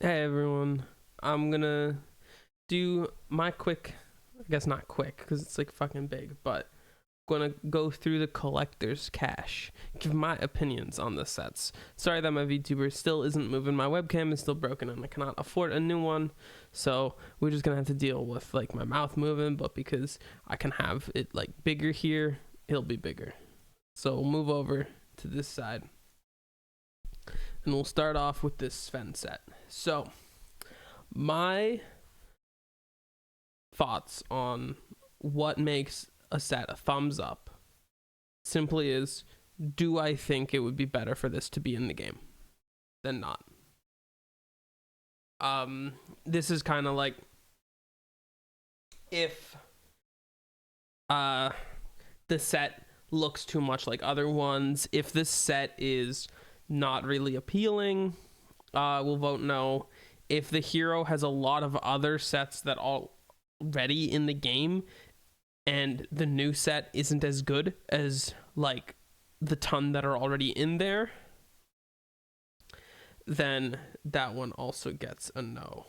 Hey everyone, I'm gonna do my quick, I guess not quick because it's like fucking big, but gonna go through the collector's cache, give my opinions on the sets. Sorry that my VTuber still isn't moving, my webcam is still broken and I cannot afford a new one, so we're just gonna have to deal with like my mouth moving, but because I can have it like bigger here, it'll be bigger. So we'll move over to this side and we'll start off with this Sven set. So my thoughts on what makes a set a thumbs up simply is, do I think it would be better for this to be in the game than not? This is kind of like if the set looks too much like other ones, if this set is not really appealing, we'll vote no. If the hero has a lot of other sets that already in the game and the new set isn't as good as like the ton that are already in there, then that one also gets a no.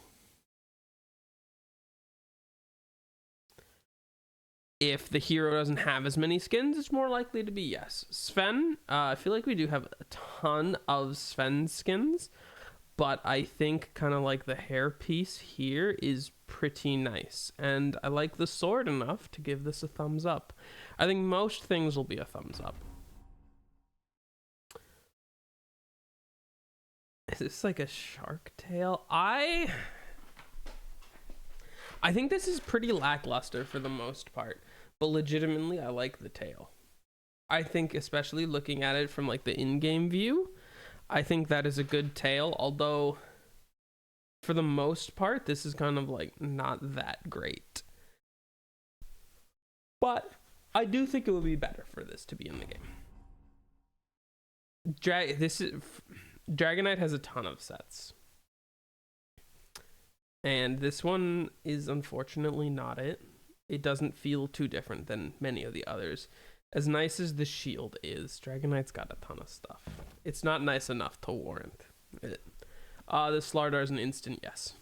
If the hero doesn't have as many skins, it's more likely to be yes. Sven, I feel like we do have a ton of Sven skins, but I think kind of like the hair piece here is pretty nice, and I like the sword enough to give this a thumbs up. I think most things will be a thumbs up. Is this like a shark tail? I think this is pretty lackluster for the most part, but legitimately I like the tail. I think especially looking at it from like the in-game view, I think that is a good tail, although for the most part this is kind of like not that great. But I do think it would be better for this to be in the game. Dragonite has a ton of sets. And this one is unfortunately not it. It doesn't feel too different than many of the others. As nice as the shield is, Dragonite's got a ton of stuff. It's not nice enough to warrant it. The Slardar is an instant yes.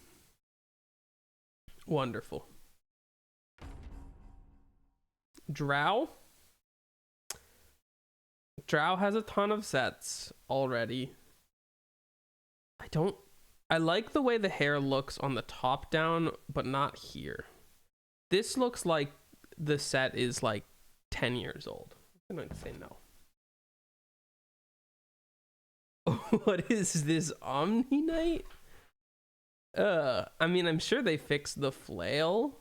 Wonderful. Drow has a ton of sets already. I like the way the hair looks on the top down, but not here. This looks like the set is like 10 years old. I'm going to say no. What is this, Omniknight? I mean, I'm sure they fixed the flail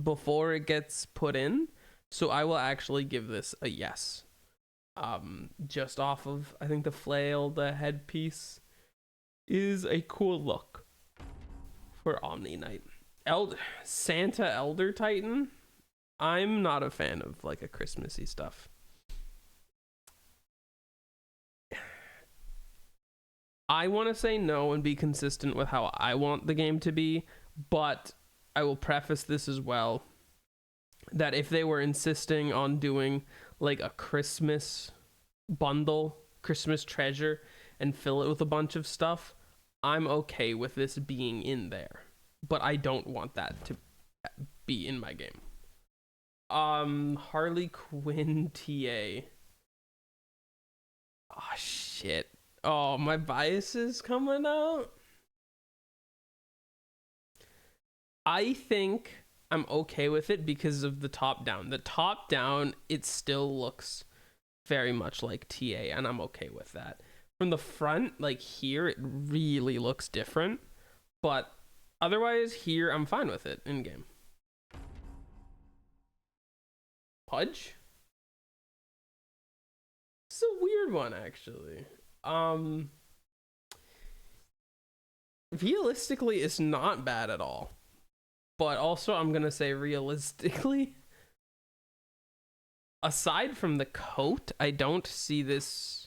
before it gets put in, so I will actually give this a yes. Just off of, I think the flail, the headpiece is a cool look for Omniknight. Santa Elder Titan, I'm not a fan of like a Christmassy stuff. I want to say no and be consistent with how I want the game to be, but I will preface this as well that if they were insisting on doing like a Christmas bundle, Christmas treasure, and fill it with a bunch of stuff, I'm okay with this being in there, but I don't want that to be in my game. Harley Quinn TA. Oh shit. Oh, my bias is coming out. I think I'm okay with it because of the top down. The top down, it still looks very much like TA, and I'm okay with that. From the front, like here, it really looks different, but otherwise here I'm fine with it in game. Pudge? It's a weird one, actually. Realistically, it's not bad at all, but also I'm gonna say realistically, aside from the coat, I don't see this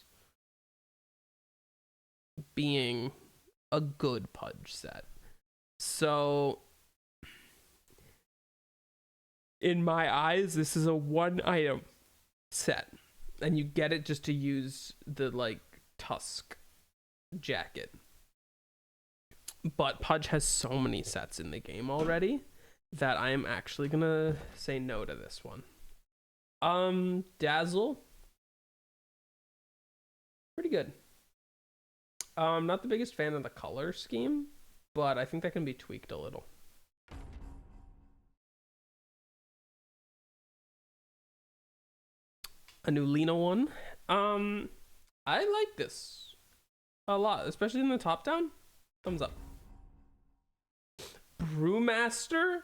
being a good Pudge set. So in my eyes, this is a one item set, and you get it just to use the like tusk jacket. But Pudge has so many sets in the game already that I am actually gonna say no to this one. Dazzle, pretty good. Not the biggest fan of the color scheme, but I think that can be tweaked a little. A new Lena one. I like this a lot, especially in the top down. Thumbs up. Brewmaster.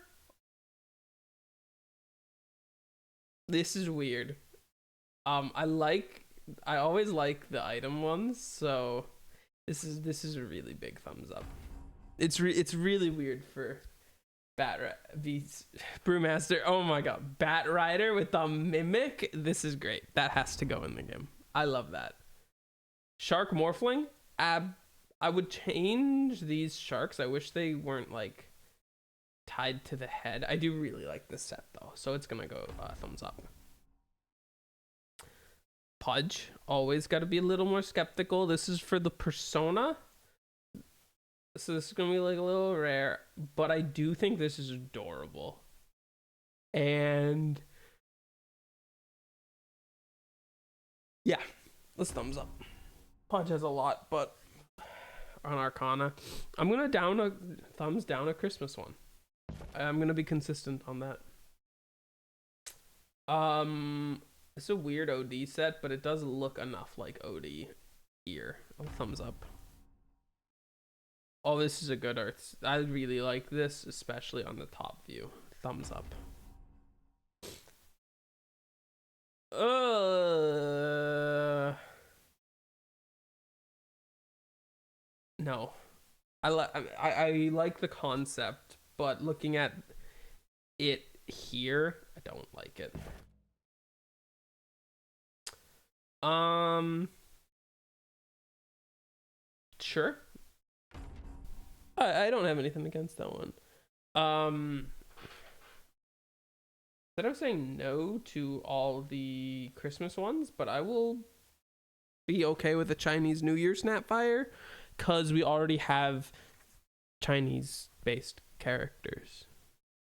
This is weird. I always like the item ones, so this is a really big thumbs up. It's really weird for Brewmaster. Oh my god, Bat Rider with the Mimic. This is great. That has to go in the game. I love that. Shark Morphling. I would change these sharks. I wish they weren't like tied to the head. I do really like this set though, so it's gonna go thumbs up. Pudge, always got to be a little more skeptical. This is for the persona, so this is gonna be like a little rare, but I do think this is adorable. And yeah, let's thumbs up. Pudge has a lot, but on Arcana, I'm gonna thumbs down a Christmas one. I'm gonna be consistent on that. It's a weird OD set, but it does look enough like OD here. Oh, thumbs up. Oh, this is a good art. I really like this, especially on the top view. Thumbs up. No. I like the concept, but looking at it here, I don't like it. Sure. I don't have anything against that one. Instead of saying no to all the Christmas ones, but I will be okay with a Chinese New Year Snapfire, because we already have Chinese based characters.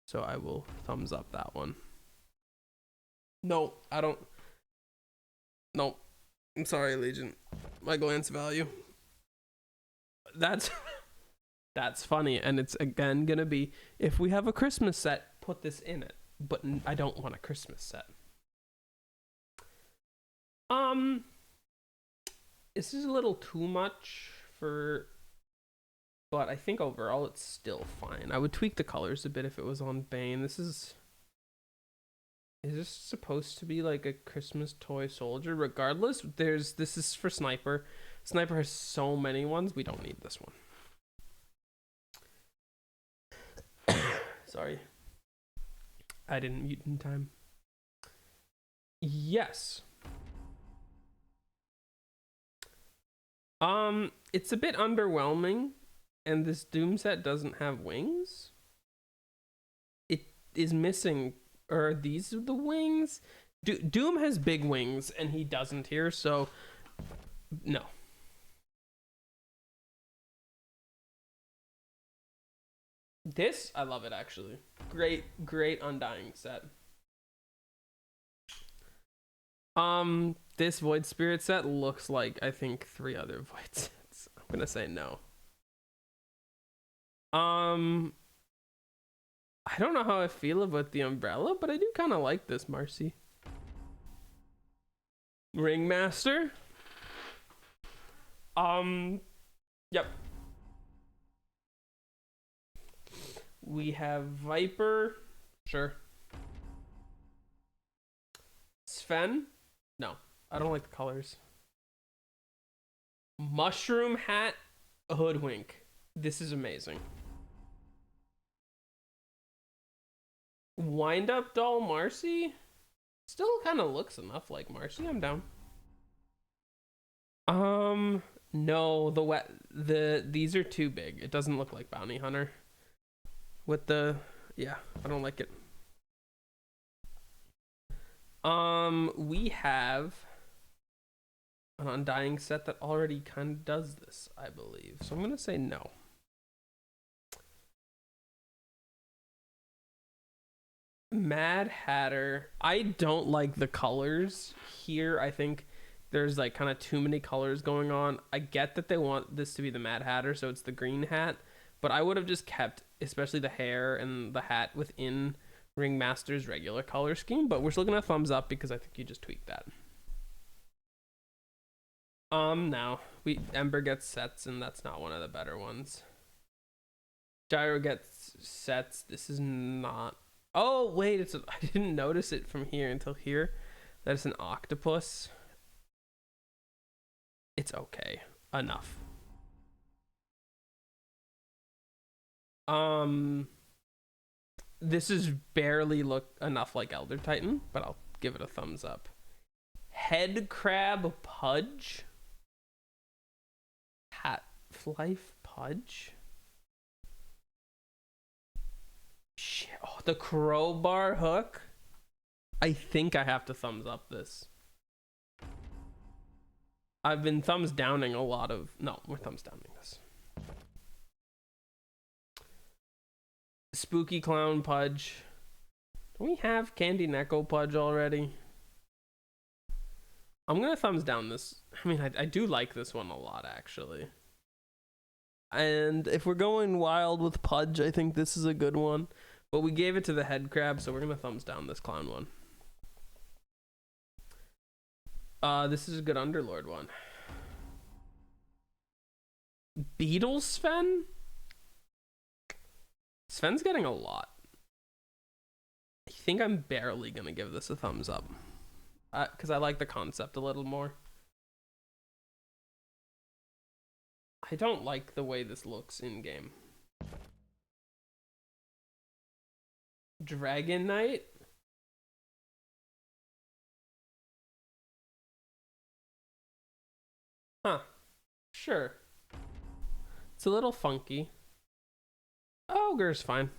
So I will thumbs up that one. No, I don't. No, I'm sorry, Legion. My glance value. That's funny, and it's again gonna be, if we have a Christmas set, put this in it. But I don't want a Christmas set. This is a little too much for, but I think overall it's still fine. I would tweak the colors a bit if it was on Bane. Is this supposed to be like a Christmas toy soldier? Regardless, this is for Sniper. Sniper has so many ones, we don't need this one. Sorry. I didn't mute in time. Yes. It's a bit underwhelming, and this Doom set doesn't have wings. It is missing, or these are the wings? Doom has big wings, and he doesn't here, so no. This, I love it actually. Great Undying set. This Void Spirit set looks like, I think, 3 other Void sets. I'm gonna say no. I don't know how I feel about the umbrella, but I do kind of like this Marcy. Ringmaster. Yep. We have Viper. Sure. Sven. No, I don't like the colors. Mushroom Hat Hoodwink. This is amazing. Wind Up Doll Marcy. Still kind of looks enough like Marcy. I'm down. No, these are too big. It doesn't look like Bounty Hunter. With the, yeah, I don't like it. We have an Undying set that already kind of does this, I believe. So I'm gonna say no. Mad Hatter. I don't like the colors here. I think there's like kind of too many colors going on. I get that they want this to be the Mad Hatter, so it's the green hat, but I would have just kept, especially the hair and the hat, within Ringmaster's regular color scheme. But we're still gonna thumbs up because I think you just tweaked that. Now we Ember gets sets, and that's not one of the better ones. Gyro gets sets. This is not. Oh wait, I didn't notice it from here until here. That's an octopus. It's okay. Enough. This is barely look enough like Elder Titan, but I'll give it a thumbs up. Head crab pudge. Hat life pudge. Shit. Oh, the crowbar hook. I think I have to thumbs up this. I've been thumbs downing a lot of. No, we're thumbs downing this. Spooky clown pudge. Don't we have Candy Neko pudge already? I'm gonna thumbs down this. I mean, I do like this one a lot, actually. And if we're going wild with pudge, I think this is a good one. But we gave it to the head crab, so we're gonna thumbs down this clown one. This is a good Underlord one. Beetle Sven? Sven's getting a lot. I think I'm barely gonna give this a thumbs up. Because I like the concept a little more. I don't like the way this looks in game. Dragon Knight? Huh. Sure. It's a little funky. Ogre's fine.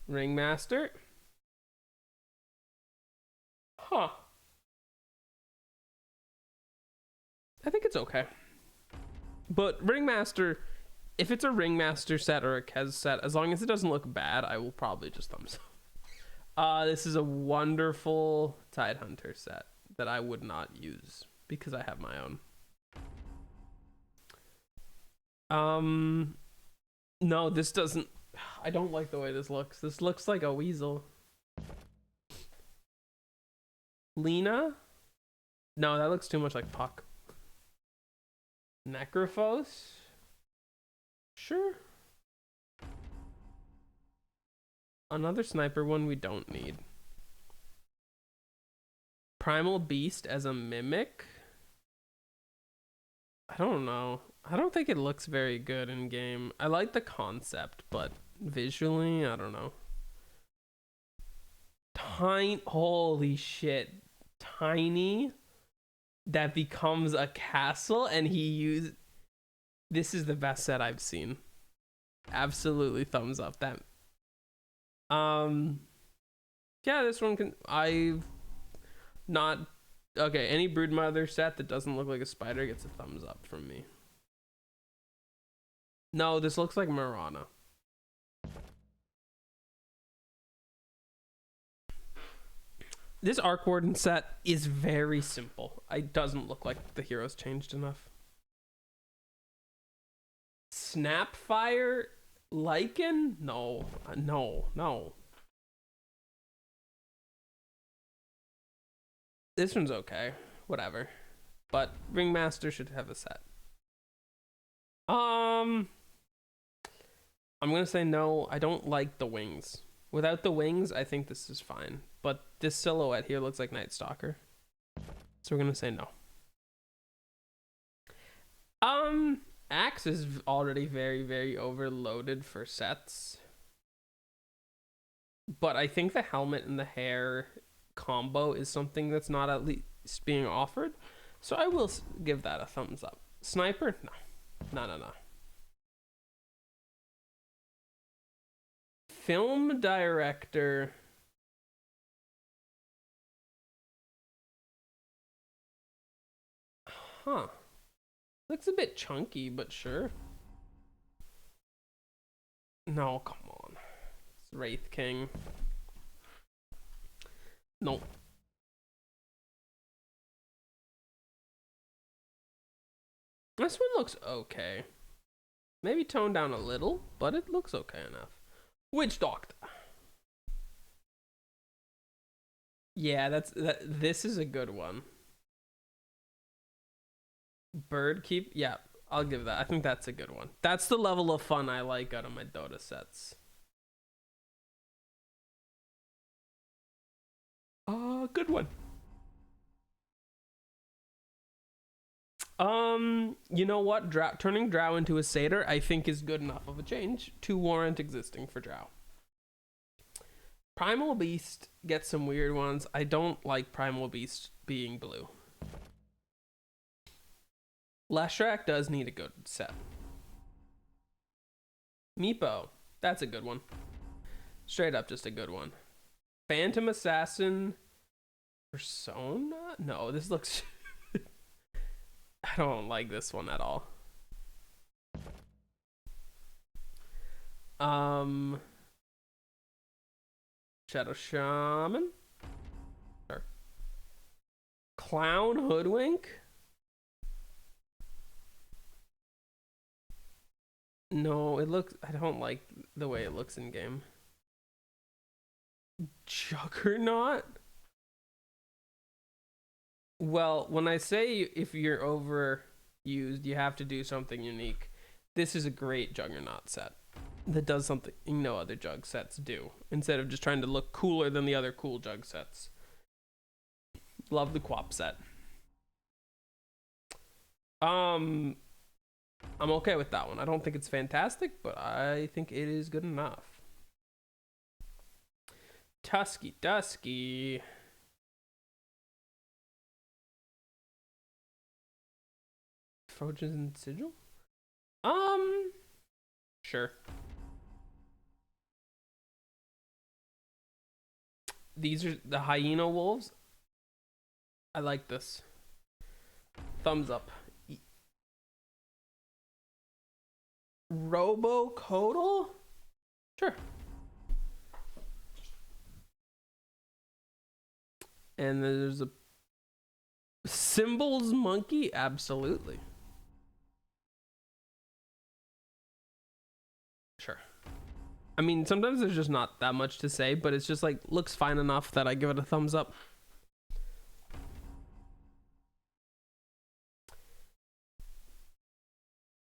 Ringmaster? Huh. I think it's okay. But Ringmaster, if it's a Ringmaster set or a Kez set, as long as it doesn't look bad, I will probably just thumbs up. This is a wonderful Tidehunter set that I would not use because I have my own. No, this doesn't. I don't like the way this looks. This looks like a weasel. Lena? No, that looks too much like Puck. Necrophos? Sure. Another sniper one we don't need. Primal Beast as a mimic? I don't know. I don't think it looks very good in game. I like the concept, but visually, I don't know. Holy shit. Tiny that becomes a castle, and this is the best set I've seen. Absolutely thumbs up that. Yeah, this one I've not. Okay, any Broodmother set that doesn't look like a spider gets a thumbs up from me. No, this looks like Mirana. This Arc Warden set is very simple. It doesn't look like the heroes changed enough. Snapfire Lycan? No. No. This one's okay. Whatever. But Ringmaster should have a set. I'm gonna say no. I don't like the wings. Without the wings, I think this is fine. But this silhouette here looks like Night Stalker. So we're gonna say no. Axe is already very, very overloaded for sets. But I think the helmet and the hair combo is something that's not at least being offered. So I will give that a thumbs up. Sniper? No. Film director. Huh. Looks a bit chunky, but sure. No, come on. It's Wraith King. Nope. This one looks okay. Maybe toned down a little, but it looks okay enough. Witch Doctor. Yeah, this is a good one. Birdkeep, yeah, I'll give that. I think that's a good one. That's the level of fun I like out of my Dota sets. Good one. You know what? Turning Drow into a satyr, I think, is good enough of a change to warrant existing for Drow. Primal Beast gets some weird ones. I don't like Primal Beast being blue. Leshrac does need a good set. Meepo, that's a good one. Straight up, just a good one. Phantom Assassin Persona? No, this looks... I don't like this one at all. Shadow Shaman? Sure. Clown Hoodwink? No, it looks... I don't like the way it looks in game. Juggernaut? Well, when I say if you're overused, you have to do something unique. This is a great Juggernaut set that does something no other Jug sets do, instead of just trying to look cooler than the other cool Jug sets. Love the Quap set. I'm okay with that one. I don't think it's fantastic, but I think it is good enough. Tusky Dusky. Trojan Sigil? Sure. These are the Hyena Wolves. I like this. Thumbs up. Robo Codal? Sure. And there's a Symbols Monkey? Absolutely. Sure. I mean, sometimes there's just not that much to say, but it's just like, looks fine enough that I give it a thumbs up.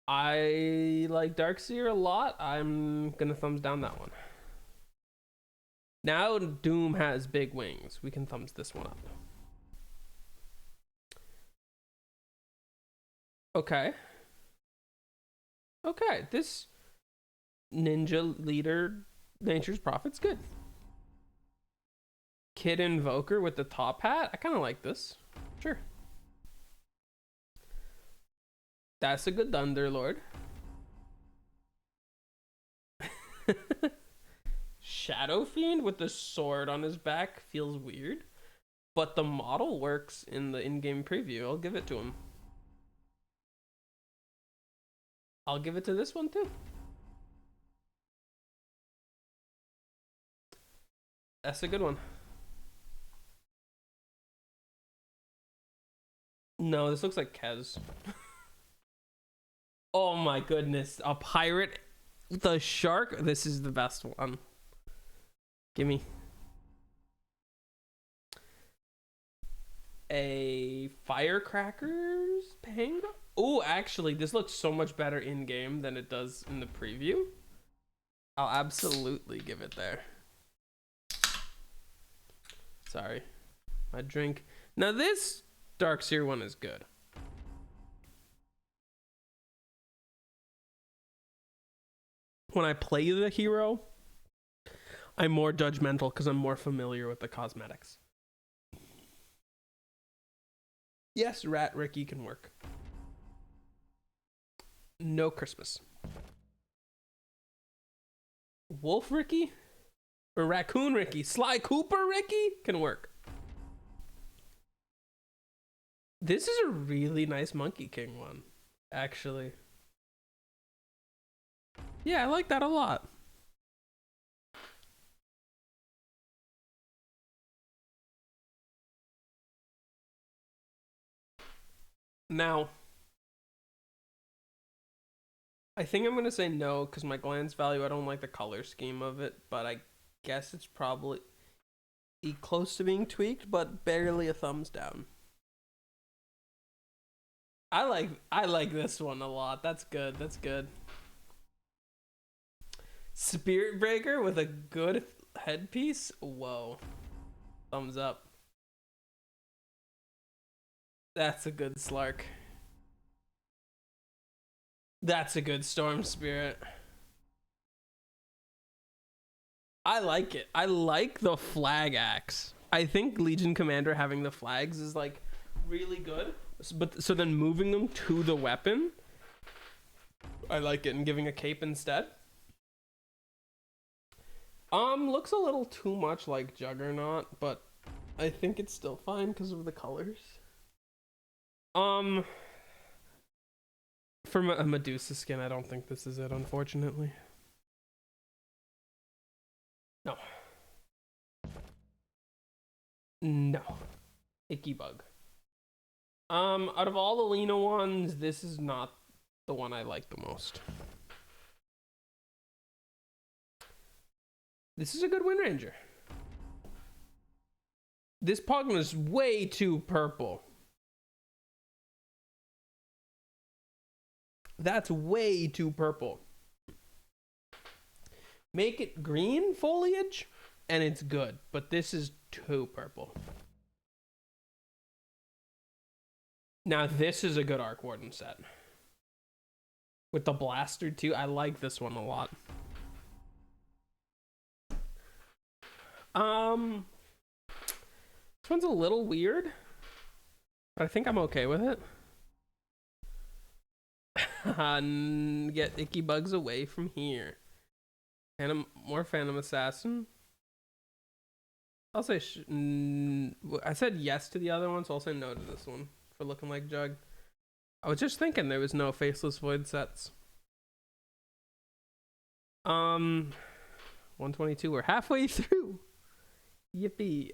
I like Darkseer a lot. I'm gonna thumbs down that one. Now Doom has big wings. We can thumbs this one up. Okay. Okay, this Ninja Leader Nature's Prophet's good. Kid Invoker with the top hat. I kind of like this. Sure. That's a good Thunderlord. Shadow Fiend with the sword on his back feels weird, but the model works in the in-game preview. I'll give it to him. I'll give it to this one too. That's a good one. No, this looks like Kez. Oh my goodness. A pirate. The shark. This is the best one. Gimme. A Firecrackers Panga? Oh, actually, this looks so much better in game than it does in the preview. I'll absolutely give it there. Sorry. My drink. Now this Darkseer one is good. When I play the hero, I'm more judgmental because I'm more familiar with the cosmetics. Yes, Rat Ricky can work. No Christmas. Wolf Ricky? Or Raccoon Ricky? Sly Cooper Ricky? Can work. This is a really nice Monkey King one, actually. Yeah, I like that a lot. Now, I think I'm gonna say no because my glance value. I don't like the color scheme of it, but I guess it's probably close to being tweaked, but barely a thumbs down. I like this one a lot. That's good. That's good. Spirit Breaker with a good headpiece. Whoa. Thumbs up. That's a good Slark. That's a good Storm Spirit. I like it. I like the flag axe. I think Legion Commander having the flags is like really good. But so then moving them to the weapon, I like it, and giving a cape instead. Looks a little too much like Juggernaut, but I think it's still fine because of the colors. For a Medusa skin, I don't think this is it, unfortunately. No. No. Icky Bug. Out of all the Lena ones, this is not the one I like the most. This is a good Wind Ranger. This Pugma is way too purple. That's way too purple. Make it green foliage and it's good, but this is too purple. Now this is a good Arc Warden set. With the blaster too, I like this one a lot. This one's a little weird, but I think I'm okay with it. Get Icky Bugs away from here. More Phantom Assassin. I'll say I said yes to the other one, so I'll say no to this one for looking like Jug. I was just thinking there was no Faceless Void sets. 122. We're halfway through. Yippee.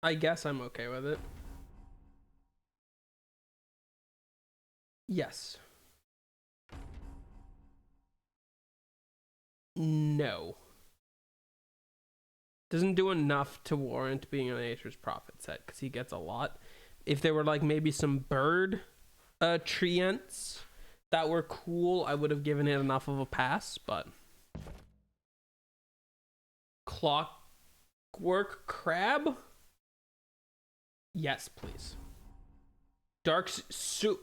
I guess I'm okay with it. Yes. No. Doesn't do enough to warrant being an Nature's Prophet set because he gets a lot. If there were like maybe some bird treants that were cool, I would have given it enough of a pass, but Clockwork Crab? Yes, please.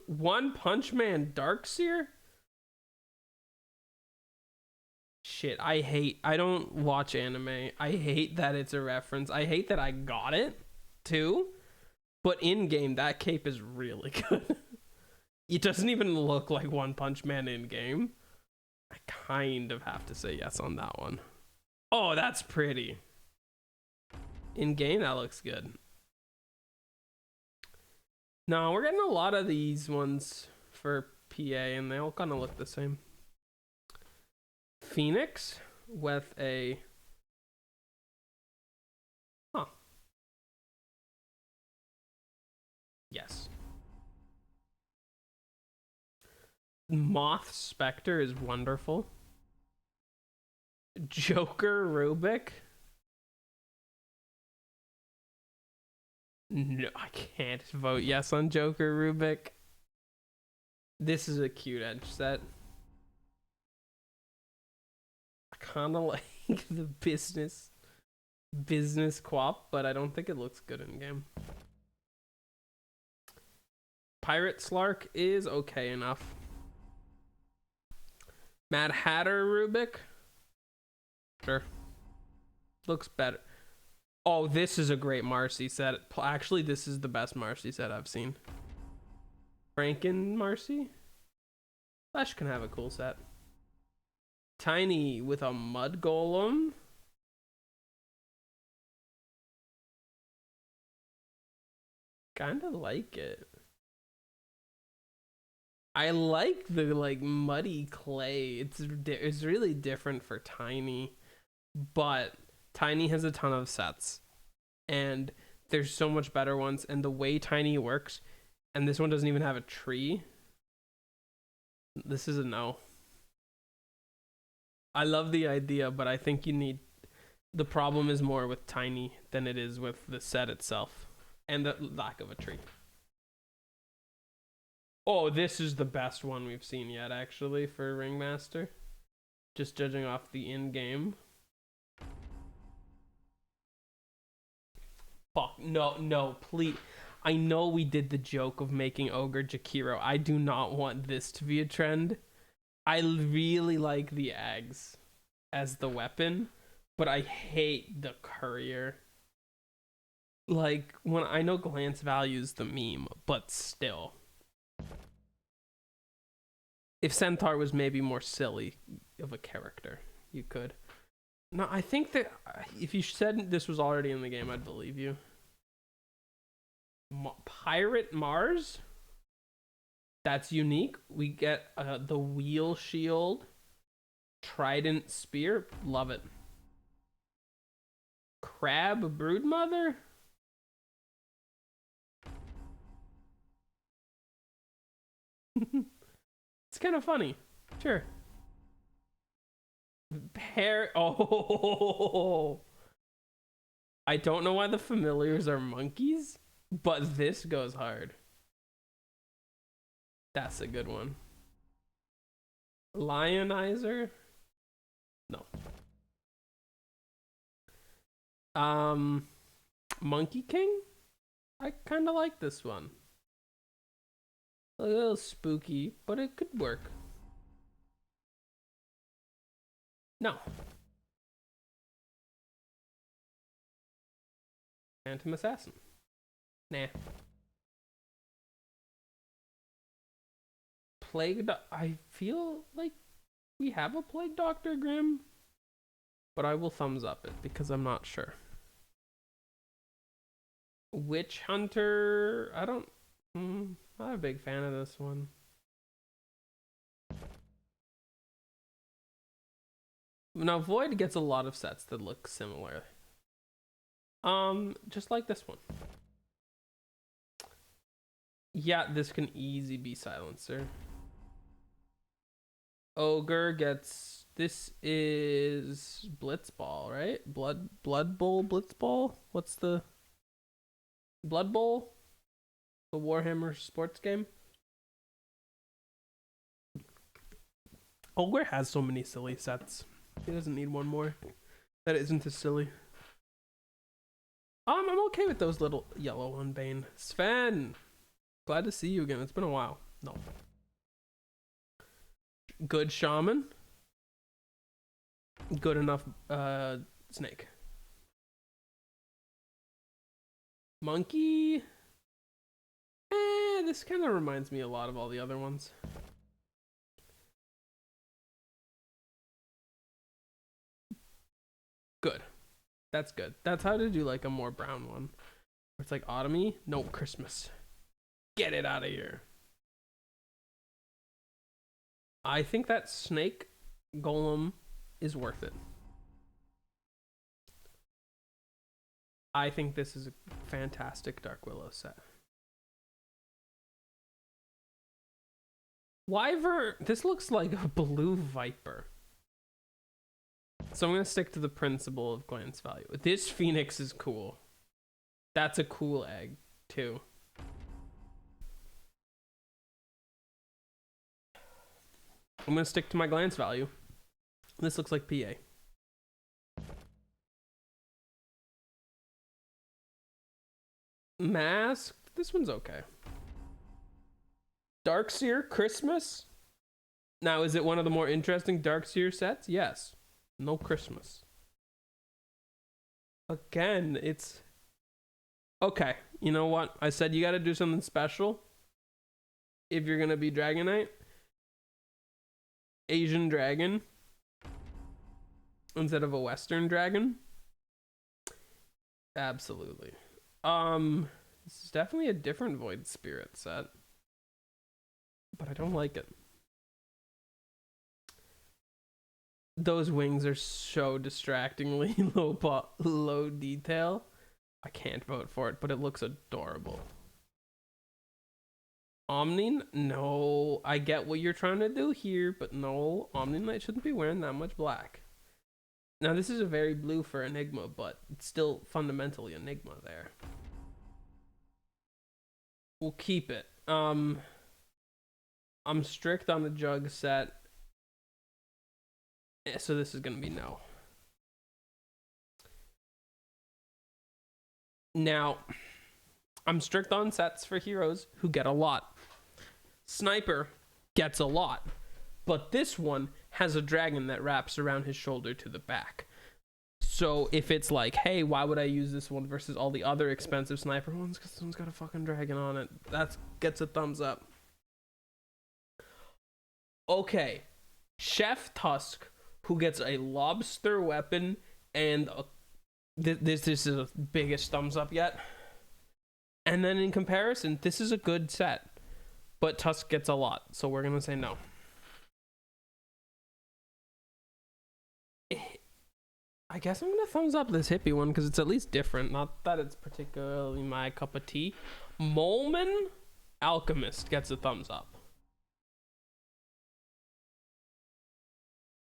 One Punch Man Darkseer? Shit, I don't watch anime. I hate that it's a reference. I hate that I got it too. But in game, that cape is really good. It doesn't even look like One Punch Man in game. I kind of have to say yes on that one. Oh, that's pretty. In game, that looks good. No, we're getting a lot of these ones for PA, and they all kind of look the same. Phoenix with a... Huh. Yes. Moth Spectre is wonderful. Joker Rubik. No, I can't vote yes on Joker Rubik. This is a cute edge set. I kind of like the business quap, but I don't think it looks good in game. Pirate Slark is okay enough. Mad Hatter Rubik. Sure. Looks better. Oh, this is a great Marcy set. Actually, this is the best Marcy set I've seen. Franken Marcy? Flash can have a cool set. Tiny with a Mud Golem. Kinda like it. I like the like muddy clay. It's really different for Tiny, but Tiny has a ton of sets, and There's so much better ones, and the way Tiny works, and this one doesn't even have a tree. This is a no. I love the idea, but I think you need. The problem is more with Tiny than it is with the set itself, and the lack of a tree. Oh, this is the best one we've seen yet, actually, for Ringmaster. Just judging off the in-game. Fuck, no, please. I know we did the joke of making Ogre Jakiro. I do not want this to be a trend. I really like the Ags as the weapon, but I hate the courier. Like, when I know glance values the meme, but still. If Centaur was maybe more silly of a character, you could. No, I think that if you said this was already in the game, I'd believe you. Pirate Mars? That's unique. We get the wheel shield, trident spear. Love it. Crab broodmother? It's kind of funny. Sure. Oh, I don't know why the familiars are monkeys, but this goes hard. That's a good one. Lionizer? No. Monkey King? I kind of like this one. A little spooky, but it could work. No. Phantom Assassin. Nah. I feel like we have a Plague Doctor Grim, but I will thumbs up it because I'm not sure. Witch Hunter, I'm not a big fan of this one. Now Void gets a lot of sets that look similar. Just like this one. Yeah, this can easy be Silencer. Ogre gets, this is Blitzball, right? Blood Bowl Blitzball? What's the Blood Bowl? The Warhammer sports game? Ogre has so many silly sets. He doesn't need one more that isn't as silly. I'm okay with those little yellow on Bane. Sven, glad to see you again. It's been a while. No. Good Shaman. Good enough Snake. Monkey. This kind of reminds me a lot of all the other ones. Good. That's good. That's how to do like a more brown one. It's like autumny. No, Christmas. Get it out of here. I think that snake golem is worth it. I think this is a fantastic Dark Willow set. Wyvern, this looks like a blue viper. So I'm going to stick to the principle of glance value. This Phoenix is cool. That's a cool egg, too. I'm going to stick to my glance value. This looks like PA. Masked. This one's okay. Darkseer Christmas. Now, is it one of the more interesting Darkseer sets? Yes. No Christmas. Again, it's... Okay, you know what? I said you gotta do something special if you're gonna be Dragon Knight. Asian dragon instead of a Western dragon. Absolutely. This is definitely a different Void Spirit set, but I don't like it. Those wings are so distractingly low detail. I can't vote for it, but it looks adorable. Omni, no, I get what you're trying to do here, but no, Omni Knight shouldn't be wearing that much black. Now, this is a very blue for Enigma, but it's still fundamentally Enigma there. We'll keep it. I'm strict on the jug set, so this is gonna be no. Now, I'm strict on sets for heroes who get a lot. Sniper gets a lot, but this one has a dragon that wraps around his shoulder to the back. So if it's like, hey, why would I use this one versus all the other expensive sniper ones? Because this one's got a fucking dragon on it. That gets a thumbs up. Okay, Chef Tusk, who gets a lobster weapon and this is the biggest thumbs up yet. And then in comparison, this is a good set, but Tusk gets a lot, so we're gonna say no. I guess I'm gonna thumbs up this hippie one because it's at least different. Not that it's particularly my cup of tea. Molman Alchemist gets a thumbs up.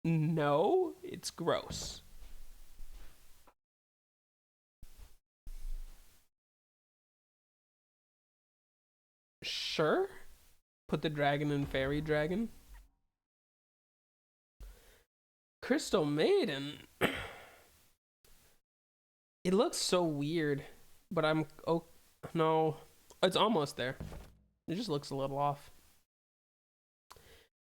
No, it's gross. Sure. Put the dragon in Fairy Dragon. Crystal Maiden. It looks so weird, but oh no, it's almost there. It just looks a little off.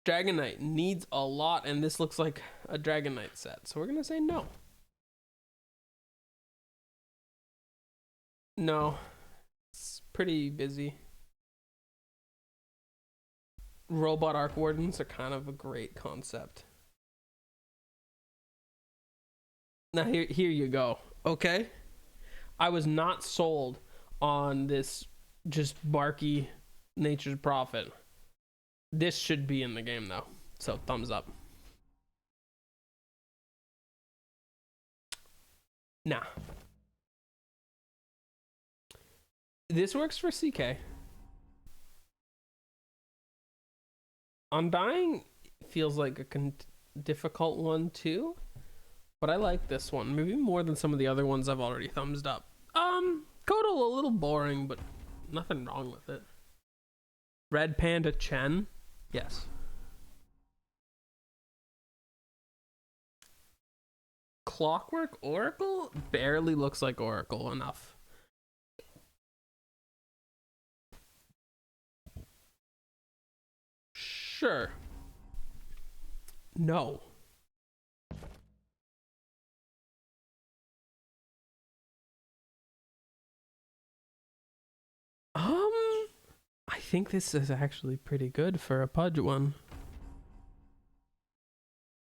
Dragon Knight needs a lot, and this looks like a Dragon Knight set, so we're gonna say no. No, it's pretty busy. Robot Arc Wardens are kind of a great concept. Now here you go. Okay, I was not sold on this just barky Nature's Prophet. This should be in the game though, so thumbs up. Nah. This works for CK. Undying feels like a difficult one too, but I like this one maybe more than some of the other ones I've already thumbs up. Kotal a little boring, but nothing wrong with it. Red Panda Chen, yes. Clockwork Oracle barely looks like Oracle enough. Sure. No. I think this is actually pretty good for a Pudge one.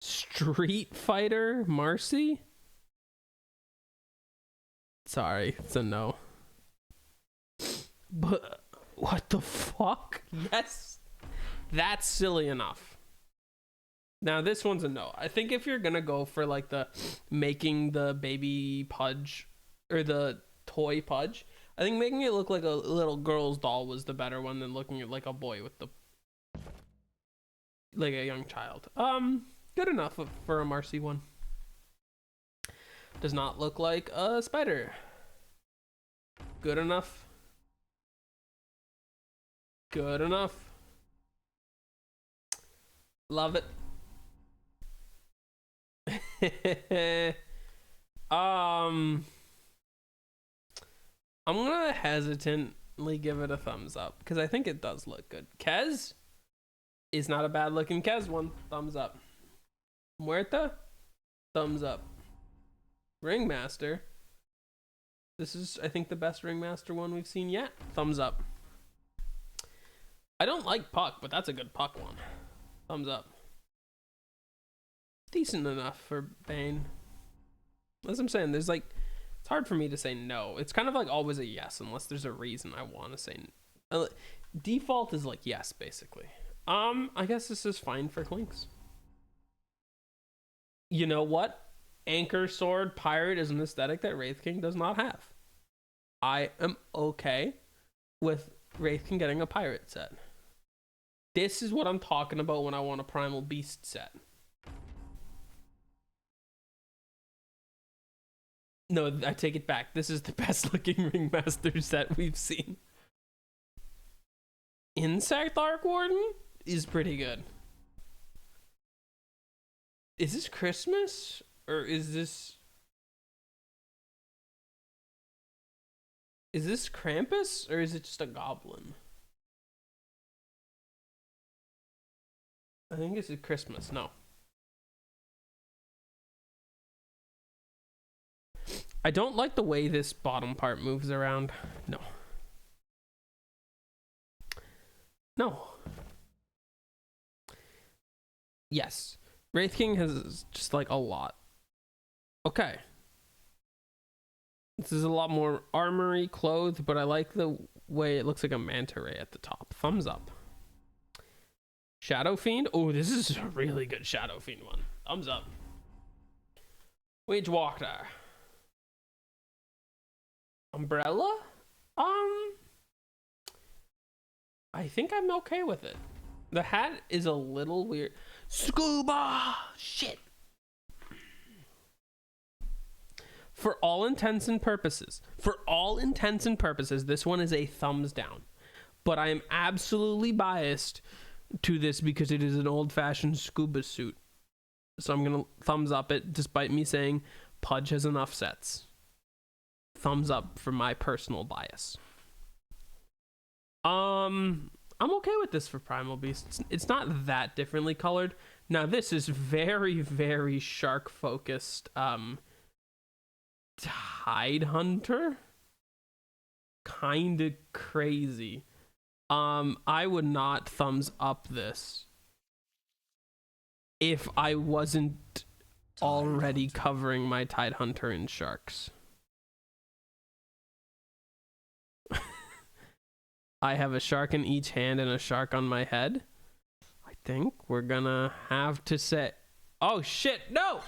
Street Fighter Marcy? Sorry, it's a no. But what the fuck? Yes. That's silly enough. Now this one's a no. I think if you're gonna go for like the making the baby Pudge or the toy Pudge, I think making it look like a little girl's doll was the better one than looking at like a boy with the like a young child. Good enough for a Marcy one. Does not look like a spider. Good enough. Good enough. Love it. I'm gonna hesitantly give it a thumbs up because I think it does look good. Kez is not a bad looking Kez one. Thumbs up. Muerta, thumbs up. Ringmaster. This is, I think, the best Ringmaster one we've seen yet. Thumbs up. I don't like Puck, but that's a good Puck one. Thumbs up. Decent enough for Bane. As I'm saying, there's like, it's hard for me to say no. It's kind of like always a yes unless there's a reason I want to say default is like yes, basically. I guess this is fine for Clinks. You know what? Anchor Sword Pirate is an aesthetic that Wraith King does not have. I am okay with Wraithkin getting a pirate set. This is what I'm talking about when I want a Primal Beast set. No, I take it back. This is the best looking Ringmaster set we've seen. Insect Arc Warden is pretty good. Is this Christmas? Or is this... Is this Krampus? Or is it just a goblin? I think this is Christmas. No. I don't like the way this bottom part moves around. No. No. Yes. Wraith King has just like a lot. Okay. This is a lot more armory clothed, but I like the way it looks like a manta ray at the top. Thumbs up. Shadow Fiend. Oh, this is a really good Shadow Fiend one. Thumbs up. Wage Walker. Umbrella? I think I'm okay with it. The hat is a little weird. Scuba! Shit! For all intents and purposes, this one is a thumbs down. But I am absolutely biased to this because it is an old-fashioned scuba suit. So I'm gonna thumbs up it, despite me saying Pudge has enough sets. Thumbs up for my personal bias. I'm okay with this for Primal Beast. It's not that differently colored. Now this is very, very shark focused. Tide Hunter, kind of crazy. I would not thumbs up this if I wasn't already covering my Tide Hunter in sharks. I have a shark in each hand and a shark on my head. I think we're gonna have to say, oh shit, no!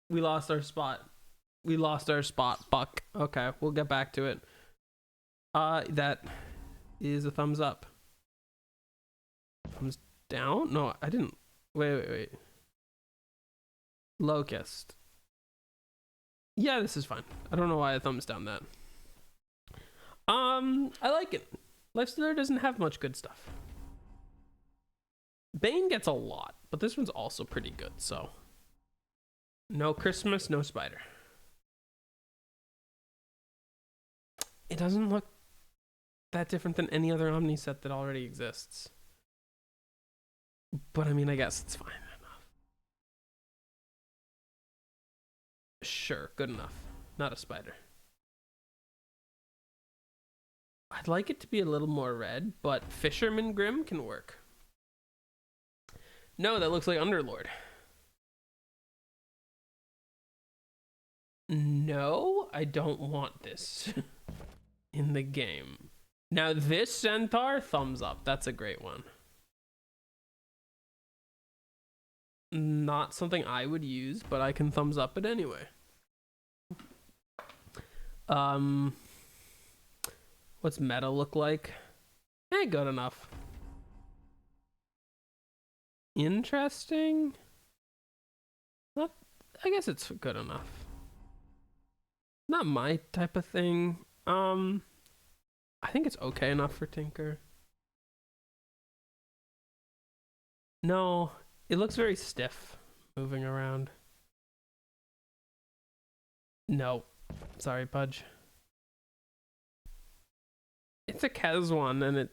We lost our spot. Buck. Okay, we'll get back to it. That is a thumbs up. Thumbs down? No, I didn't. Wait. Locust. Yeah, this is fine. I don't know why I thumbs down that. I like it. Lifestealer doesn't have much good stuff. Bane gets a lot, but this one's also pretty good, so. No Christmas, no spider. It doesn't look that different than any other Omni set that already exists. But I mean, I guess it's fine enough. Sure, good enough. Not a spider. I'd like it to be a little more red, but Fisherman Grim can work. No, that looks like Underlord. No, I don't want this in the game. Now this Centaur, thumbs up. That's a great one. Not something I would use, but I can thumbs up it anyway. What's meta look like? Good enough. Interesting. Not, I guess it's good enough. Not my type of thing. I think it's okay enough for Tinker. No, it looks very stiff moving around. No. Sorry, Pudge. It's a Kez one and it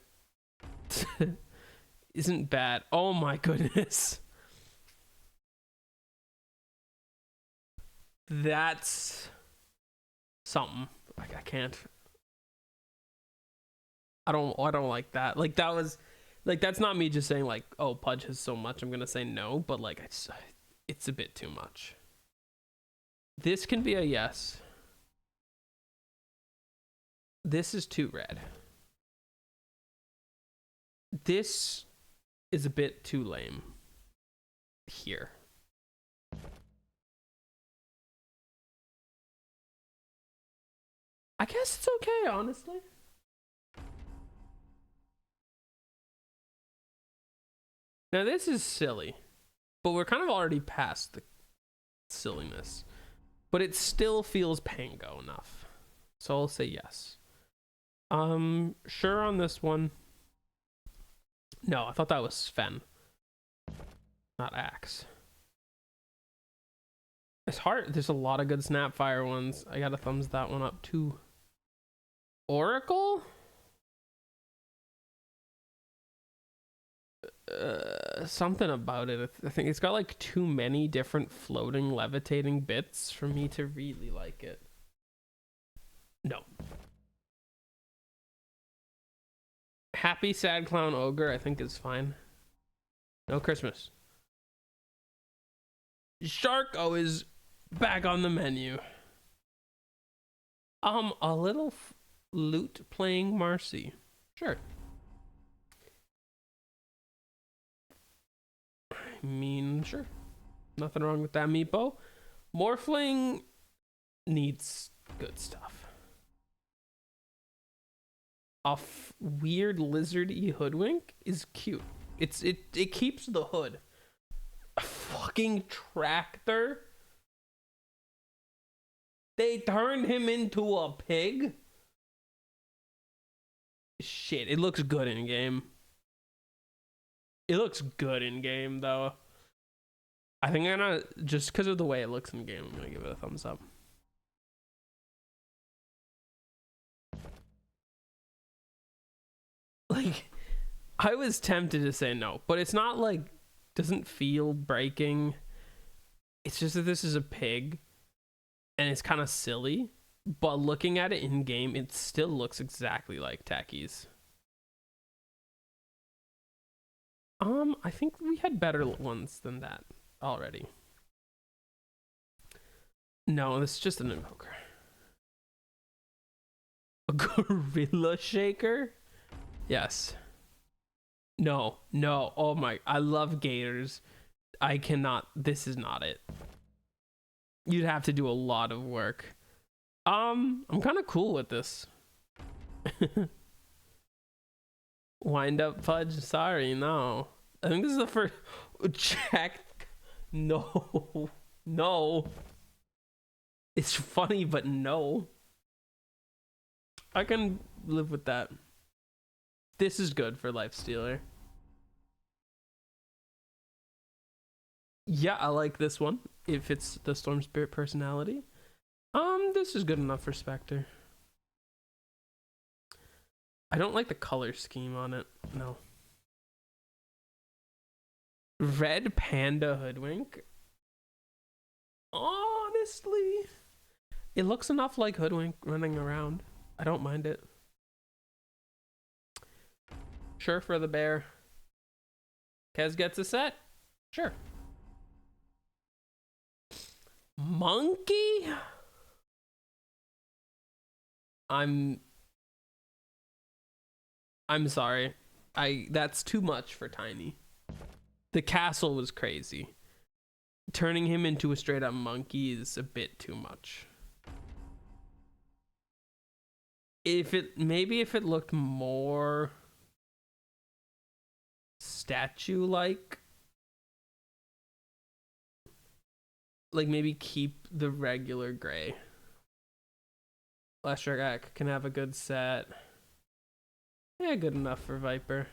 isn't bad. Oh my goodness. That's something. Like I can't. I don't like that. Like that was like that's not me just saying like, oh, Pudge has so much, I'm gonna say no, but like it's a bit too much. This can be a yes. This is too red. This is a bit too lame. Here. I guess it's okay, honestly. Now this is silly, but we're kind of already past the silliness. But it still feels Pango enough. So I'll say yes. Sure on this one. No, I thought that was Sven, not Axe. It's hard. There's a lot of good Snapfire ones. I gotta thumbs that one up too. Oracle? Something about it. I think it's got like too many different floating levitating bits for me to really like it. No. Happy Sad Clown Ogre I think is fine. No Christmas. Sharko is back on the menu. A little lute playing Marcy. Sure. I mean, sure. Nothing wrong with that, Meepo. Morphling needs good stuff. A weird lizardy hoodwink is cute. It keeps the hood. A fucking tractor. They turned him into a pig. Shit, it looks good in game. It looks good in game though. I think I'm gonna, just because of the way it looks in game, I'm gonna give it a thumbs up. Like, I was tempted to say no, but it's not like, doesn't feel breaking. It's just that this is a pig and it's kind of silly, but looking at it in game, it still looks exactly like Tacky's. I think we had better ones than that already. No, this is just an invoker. A gorilla shaker? Yes. No. Oh my, I love gators. I cannot, this is not it. You'd have to do a lot of work. I'm kind of cool with this. Wind up fudge, sorry, no. I think this is the first check. No. It's funny, but no. I can live with that. This is good for Lifestealer. Yeah, I like this one. If it's the Storm Spirit personality. This is good enough for Spectre. I don't like the color scheme on it. No. Red Panda Hoodwink. Honestly, it looks enough like Hoodwink running around. I don't mind it. Sure for the bear. Kez gets a set. Sure. Monkey? I'm sorry. That's too much for Tiny. The castle was crazy. Turning him into a straight up monkey is a bit too much. If it looked more statue like maybe keep the regular gray. Leshrac can have a good set. Yeah, good enough for Viper.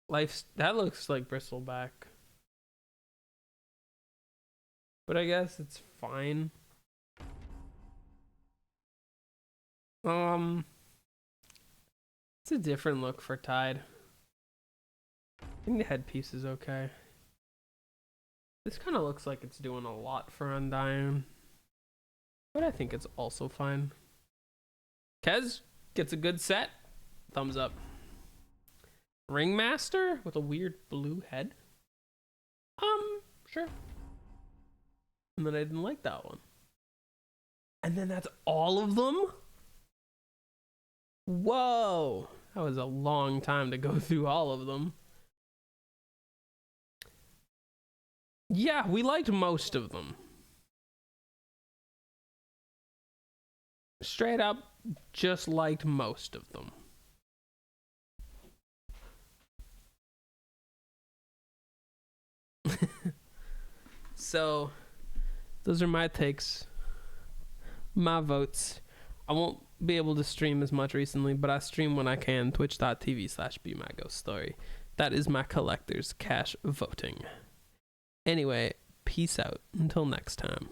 That looks like Bristleback. But I guess it's fine. It's a different look for Tide. I think the headpiece is okay. This kind of looks like it's doing a lot for Undyne. But I think it's also fine. Kez gets a good set. Thumbs up. Ringmaster with a weird blue head. Sure. And then I didn't like that one. And then that's all of them? Whoa. That was a long time to go through all of them. Yeah, we liked most of them. straight up just liked most of them. So, those are my takes, my votes. I won't be able to stream as much recently, but I stream when I can. Twitch.tv/BeMyGhostStory. That is my collector's cash voting. Anyway, peace out. Until next time.